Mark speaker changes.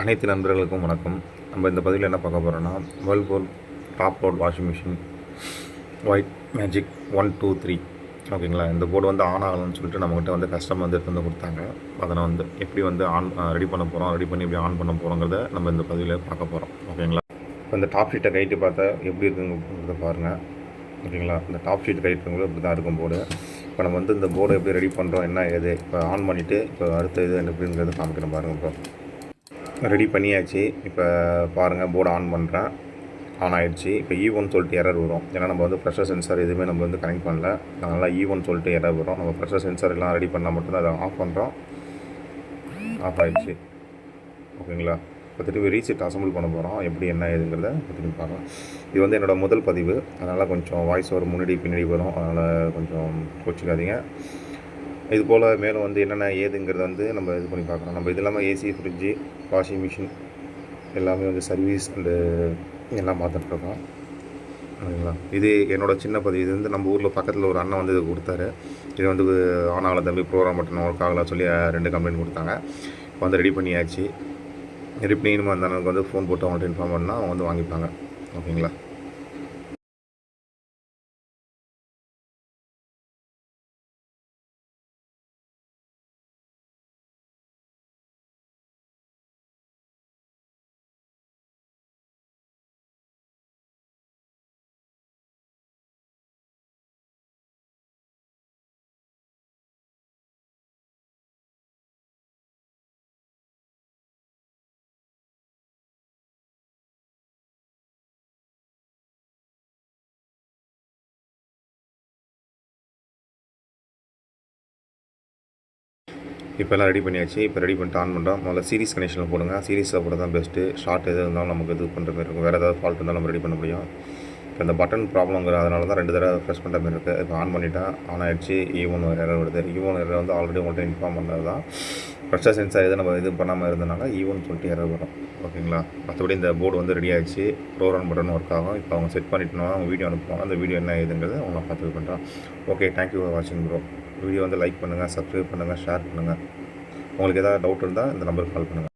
Speaker 1: அனைத்து நண்பர்களுக்கும் வணக்கம். நம்ம இந்த பதிவில் என்ன பார்க்க போகிறோன்னா, Whirlpool top load washing machine white magic 123 ஓகேங்களா. இந்த போர்டு வந்து ஆன் ஆகலன்னு சொல்லிட்டு நம்மகிட்ட வந்து கஸ்டமர் வந்து எடுத்து வந்து கொடுத்தாங்க. அதை வந்து எப்படி வந்து ரெடி பண்ண போகிறோம், ரெடி பண்ணி எப்படி ஆன் பண்ண போகிறோங்கிறத நம்ம இந்த பதிவில் பார்க்க போகிறோம். ஓகேங்களா. இப்போ இந்த டாப் ஷீட்டை கைட்டு பார்த்தா எப்படி இருக்குங்கிறத பாருங்கள். ஓகேங்களா. இந்த டாப் ஷீட் கைட்டுங்களும் இப்படி தான் இருக்கும் போர்டு. இப்போ நம்ம வந்து இந்த போர்டை எப்படி ரெடி பண்ணுறோம், என்ன ஏது, இப்போ ஆன் பண்ணிவிட்டு இப்போ அடுத்த இது எப்படிங்கிறது காமிக்கிறேன் பாருங்கள். இப்போ ரெடி பண்ணியாச்சு. இப்போ பாருங்கள், போர்டு ஆன் பண்ணுறேன். ஆன் ஆகிடுச்சு. இப்போ E1 சொல்லிட்டு எரர் வரும். ஏன்னா நம்ம வந்து ப்ரெஷர் சென்சார் எதுவுமே நம்ம வந்து கனெக்ட் பண்ணல. அதனால் E1 சொல்லிட்டு எரர் வரும். நம்ம ப்ரெஷர் சென்சார் எல்லாம் ரெடி பண்ணால் மட்டும்தான் அதை ஆஃப் பண்ணுறோம். ஆஃப் ஆகிடுச்சு. ஓகேங்களா. இப்போ திரும்பி ரீசெட் அசம்பிள் பண்ண போகிறோம். எப்படி என்ன ஏதுங்கிறத திரும்பி பார்க்கலாம். இது வந்து என்னோடய முதல் பதிவு, அதனால் கொஞ்சம் வாய்ஸ் ஓவர் முன்னாடி பின்னாடி வரும். அதனால் கொஞ்சம் கோச்சிக்காதீங்க. இது போல் மேலும் வந்து என்னென்ன ஏதுங்கிறத வந்து நம்ம இது பண்ணி பார்க்குறோம். நம்ம இது இல்லாமல் ஏசி, ஃப்ரிட்ஜு, வாஷிங் மிஷின் எல்லாமே வந்து சர்வீஸ் அண்டு எல்லாம் பார்த்துட்ருக்கோம். ஓகேங்களா. இது என்னோடய சின்ன பதிவு. இது வந்து நம்ம ஊரில் பக்கத்தில் ஒரு அண்ணன் வந்து இது கொடுத்தாரு. இது வந்து ஆனால தம்பி ப்ரோக்ராம் பட்டன் ஒர்க் ஆகலாம் சொல்லி 2 கம்ப்ளைண்ட் கொடுத்தாங்க. இப்போ வந்து ரெடி பண்ணியாச்சு. ரெடி பண்ணி இனிமேல் அந்த அண்ணனுக்கு வந்து ஃபோன் போட்டு அவங்கள்ட்ட இன்ஃபார்ம் பண்ணால் அவங்க வந்து வாங்கிப்பாங்க. ஓகேங்களா. இப்போ எல்லாம் ரெடி பண்ணியாச்சு. இப்போ ரெடி பண்ணிட்டு ஆன் பண்ணுறோம். முதல்ல சீரிஸ் கனெக்ஷனில் போடுங்க. சீரிஸில் போட தான் பெஸ்ட்டு. ஷார்ட் எது இருந்தாலும் நமக்கு இது பண்ணுற மாதிரி இருக்கும். வேறு ஏதாவது ஃபால்ட் இருந்தாலும் நம்ம ரெடி பண்ண முடியும். இப்போ இந்த பட்டன் ப்ராப்ளங்கிற அதனால தான் 2 தடவை ப்ரெஸ் பண்ணுற மாதிரி இருக்குது. இப்போ ஆன் பண்ணிவிட்டால் ஆன் ஆகிடுச்சு. E1 எரர் வருது. E1 எரர் வந்து ஆல்ரெடி உங்கள்கிட்ட இன்ஃபார்ம் பண்ணது தான். ப்ரெஷர் சென்சார் எதுவும் நம்ம இது பண்ணாமல் இருந்தனால E1 சொல்லிட்டு எரர் வரும். ஓகேங்களா. மற்றபடி இந்த போர்டு வந்து ரெடி ஆகிடுச்சு. ப்ரோக்ராம் பட்டன் ஒர்க் ஆகும். இப்போ அவங்க செட் பண்ணிட்டோம்னா அவங்க வீடியோ அனுப்புவாங்க. அந்த வீடியோ என்ன ஏதுங்கிறது அவங்க பார்த்து இது பண்ணுறோம். ஓகே, தேங்க்யூ ஃபார் வாட்சிங் ப்ரோ. வீடியோ வந்து லைக் பண்ணுங்கள், சப்ஸ்கிரைப் பண்ணுங்கள், ஷேர் பண்ணுங்கள். உங்களுக்கு ஏதாவது டவுட் இருந்தால் இந்த நம்பருக்கு கால் பண்ணுங்கள்.